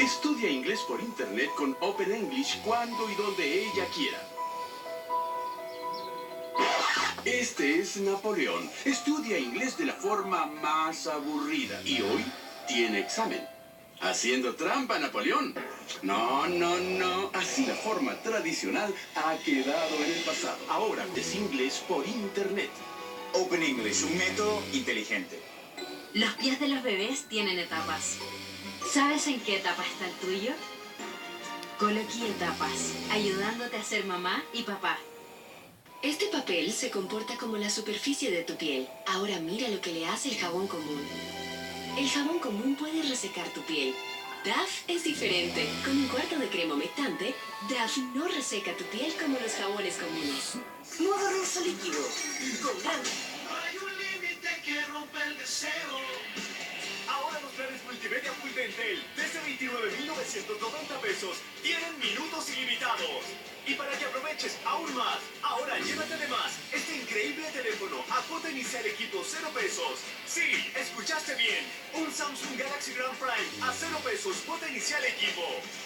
Estudia inglés por internet con Open English cuando y donde ella quiera. Este es Napoleón. Estudia inglés de la forma más aburrida. Y hoy tiene examen. Haciendo trampa, Napoleón. No, no, no. Así la forma tradicional ha quedado en el pasado. Ahora es inglés por internet. Open English, un método inteligente. Los pies de los bebés tienen etapas. ¿Sabes en qué etapa está el tuyo? Coloquí Etapas, ayudándote a ser mamá y papá. Este papel se comporta como la superficie de tu piel. Ahora mira lo que le hace el jabón común. El jabón común puede resecar tu piel. Dove es diferente. Con un cuarto de crema humectante, Dove no reseca tu piel como los jabones comunes. Modo rosa líquido. Con grande. Hay un límite que rompe el deseo. Ahora los planes multimedia full de Entel, desde 29.990 pesos, tienen minutos ilimitados. Y para que aproveches aún más, ahora llévate de más este increíble teléfono a cuota inicial equipo 0 pesos. Sí, escuchaste bien, un Samsung Galaxy Grand Prime a 0 pesos cuota inicial equipo.